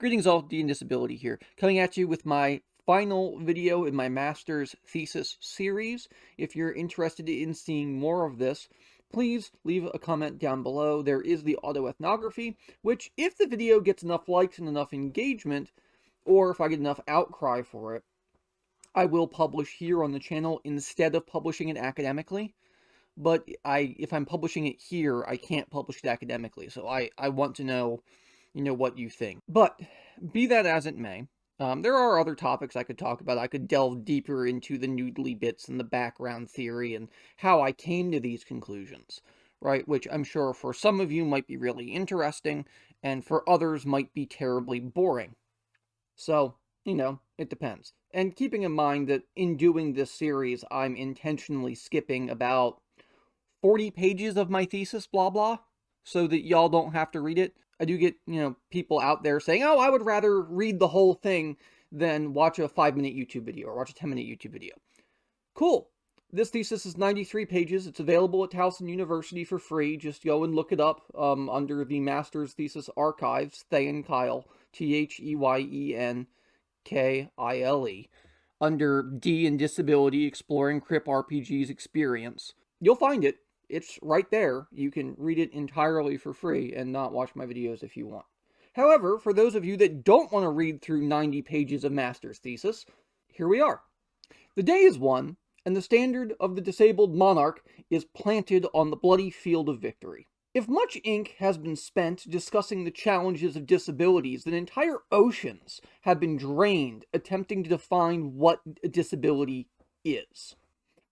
Greetings all, D&Disability here, coming at you with my final video in my Master's Thesis series. If you're interested in seeing more of this, please leave a comment down below. There is the autoethnography, which if the video gets enough likes and enough engagement, or if I get enough outcry for it, I will publish here on the channel instead of publishing it academically. But if I'm publishing it here, I can't publish it academically, so I want to know what you think. But be that as it may, there are other topics I could talk about. I could delve deeper into the noodly bits and the background theory and how I came to these conclusions, right? Which I'm sure for some of you might be really interesting, and for others might be terribly boring. So, it depends. And keeping in mind that in doing this series, I'm intentionally skipping about 40 pages of my thesis, blah blah, so that y'all don't have to read it. I do get, people out there saying, oh, I would rather read the whole thing than watch a 5-minute YouTube video or watch a 10-minute YouTube video. Cool. This thesis is 93 pages. It's available at Towson University for free. Just go and look it up under the Master's Thesis Archives, Theyenkile, Theyenkile, under D&Disability, Exploring Crip RPG's Experience. You'll find it. It's right there. You can read it entirely for free and not watch my videos if you want. However, for those of you that don't want to read through 90 pages of Master's Thesis, here we are. The day is won, and the standard of the disabled monarch is planted on the bloody field of victory. If much ink has been spent discussing the challenges of disabilities, then entire oceans have been drained attempting to define what a disability is.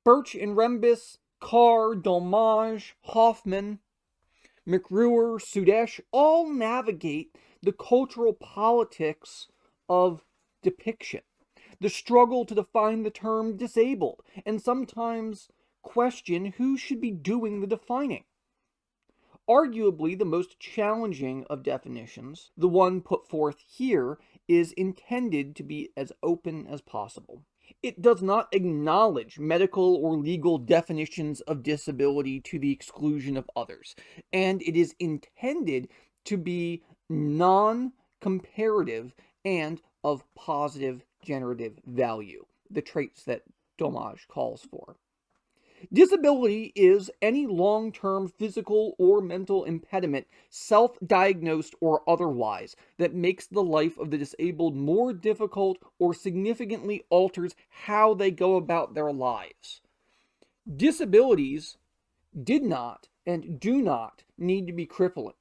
Birch and Rembis, Carr, Dolmage, Hoffman, McRuer, Sudesh all navigate the cultural politics of depiction, the struggle to define the term disabled, and sometimes question who should be doing the defining. Arguably, the most challenging of definitions, the one put forth here, is intended to be as open as possible. It does not acknowledge medical or legal definitions of disability to the exclusion of others, and it is intended to be non-comparative and of positive generative value, the traits that Dolmage calls for. Disability is any long-term physical or mental impediment, self-diagnosed or otherwise, that makes the life of the disabled more difficult or significantly alters how they go about their lives. Disabilities did not and do not need to be crippling,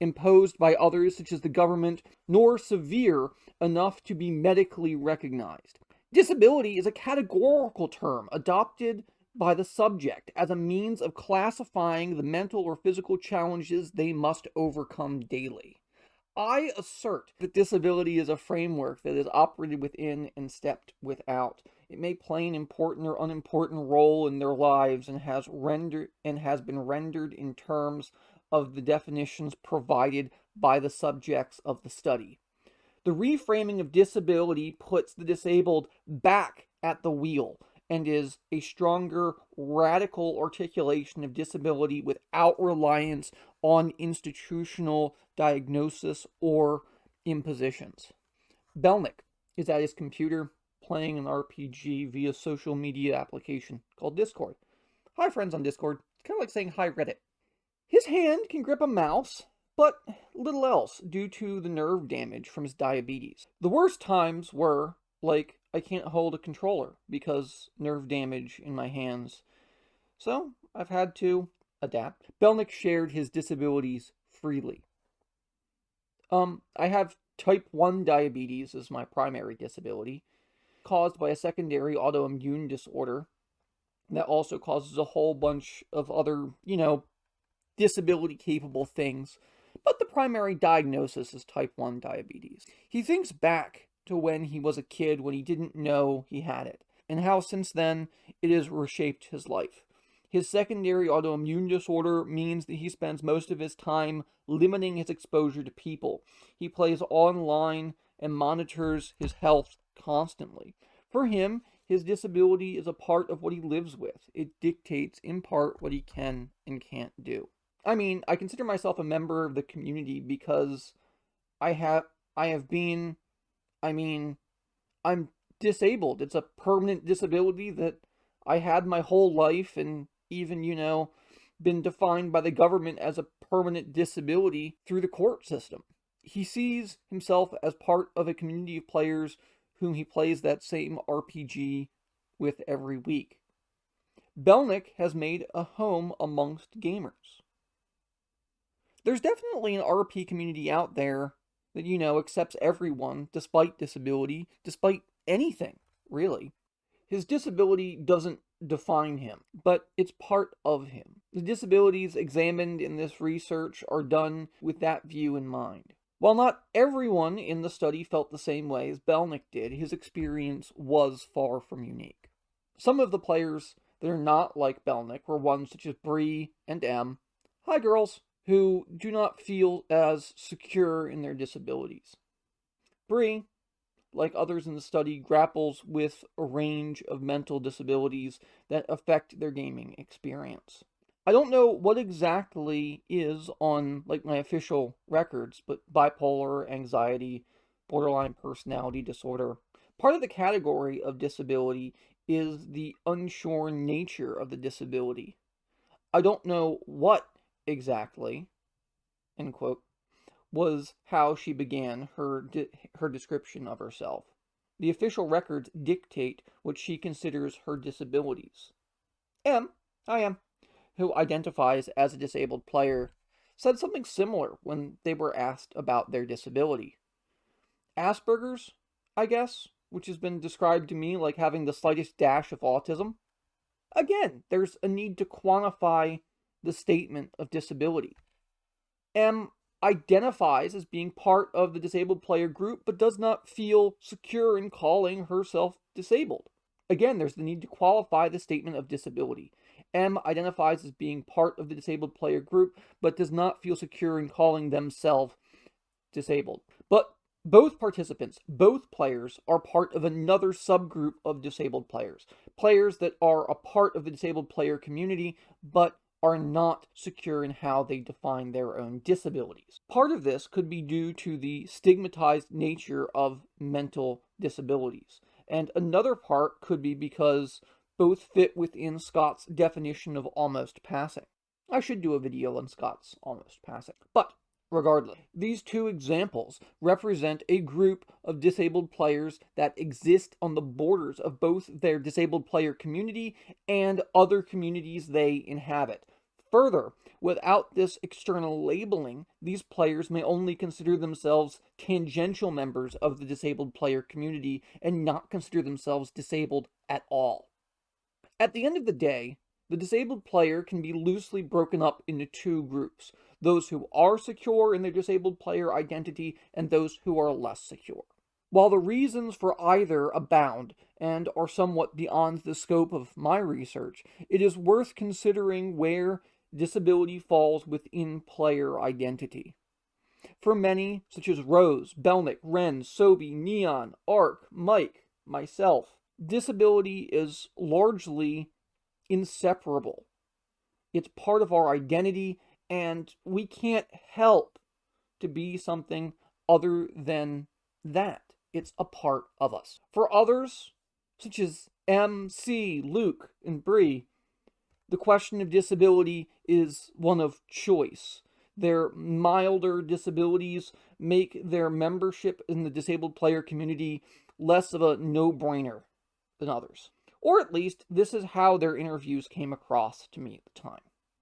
imposed by others such as the government, nor severe enough to be medically recognized. Disability is a categorical term adopted by the subject as a means of classifying the mental or physical challenges they must overcome daily. I assert that disability is a framework that is operated within and stepped without. It may play an important or unimportant role in their lives and has been rendered in terms of the definitions provided by the subjects of the study. The reframing of disability puts the disabled back at the wheel and is a stronger, radical articulation of disability without reliance on institutional diagnosis or impositions. Belnick is at his computer playing an RPG via social media application called Discord. Hi friends on Discord. It's kind of like saying hi Reddit. His hand can grip a mouse, but little else due to the nerve damage from his diabetes. The worst times were, like, I can't hold a controller because nerve damage in my hands. So I've had to adapt. Belnick shared his disabilities freely. I have type 1 diabetes as my primary disability, caused by a secondary autoimmune disorder that also causes a whole bunch of other, disability-capable things. But the primary diagnosis is type 1 diabetes. He thinks back to when he was a kid, when he didn't know he had it, and how since then it has reshaped his life. His secondary autoimmune disorder means that he spends most of his time limiting his exposure to people. He plays online and monitors his health constantly. For him, his disability is a part of what he lives with. It dictates in part what he can and can't do. I mean, I consider myself a member of the community because I have I have been, I mean, I'm disabled. It's a permanent disability that I had my whole life, and even, been defined by the government as a permanent disability through the court system. He sees himself as part of a community of players whom he plays that same RPG with every week. Belnick has made a home amongst gamers. There's definitely an RP community out there that, accepts everyone despite disability, despite anything, really. His disability doesn't define him, but it's part of him. The disabilities examined in this research are done with that view in mind. While not everyone in the study felt the same way as Belnick did, his experience was far from unique. Some of the players that are not like Belnick were ones such as Bree and Em, hi girls, who do not feel as secure in their disabilities. Bree, like others in the study, grapples with a range of mental disabilities that affect their gaming experience. I don't know what exactly is on my official records, but bipolar, anxiety, borderline personality disorder. Part of the category of disability is the unsure nature of the disability. I don't know what exactly, end quote, was how she began her description of herself. The official records dictate what she considers her disabilities. Em, I am, who identifies as a disabled player, said something similar when they were asked about their disability. Asperger's, I guess, which has been described to me like having the slightest dash of autism. Again, there's a need to quantify the statement of disability. Em identifies as being part of the disabled player group, but does not feel secure in calling herself disabled. Again, there's the need to qualify the statement of disability. M identifies as being part of the disabled player group, but does not feel secure in calling themselves disabled. But both participants, both players, are part of another subgroup of disabled players. Players that are a part of the disabled player community, but are not secure in how they define their own disabilities. Part of this could be due to the stigmatized nature of mental disabilities. And another part could be because both fit within Scott's definition of almost passing. I should do a video on Scott's almost passing. But regardless, these two examples represent a group of disabled players that exist on the borders of both their disabled player community and other communities they inhabit. Further, without this external labeling, these players may only consider themselves tangential members of the disabled player community and not consider themselves disabled at all. At the end of the day, the disabled player can be loosely broken up into two groups: those who are secure in their disabled player identity and those who are less secure. While the reasons for either abound and are somewhat beyond the scope of my research, it is worth considering where disability falls within player identity. For many, such as Rose, Belnick, Ren, Sobi, Neon, Ark, Mike, myself, disability is largely inseparable. It's part of our identity, and we can't help to be something other than that. It's a part of us. For others, such as MC, Luke, and Bree, the question of disability is one of choice. Their milder disabilities make their membership in the disabled player community less of a no-brainer than others. Or at least, this is how their interviews came across to me at the time.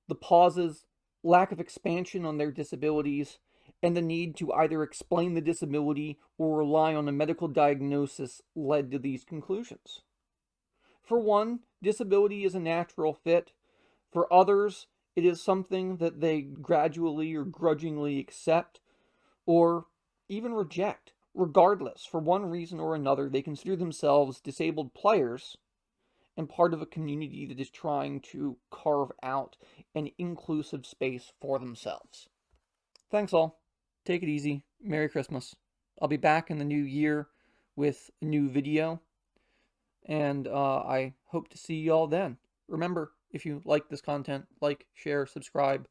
The pauses, lack of expansion on their disabilities, and the need to either explain the disability or rely on a medical diagnosis led to these conclusions. For one, disability is a natural fit. For others, it is something that they gradually or grudgingly accept or even reject. Regardless, for one reason or another, they consider themselves disabled players and part of a community that is trying to carve out an inclusive space for themselves. Thanks all. Take it easy. Merry Christmas. I'll be back in the new year with a new video, and I hope to see you all then. Remember, if you like this content, like, share, subscribe,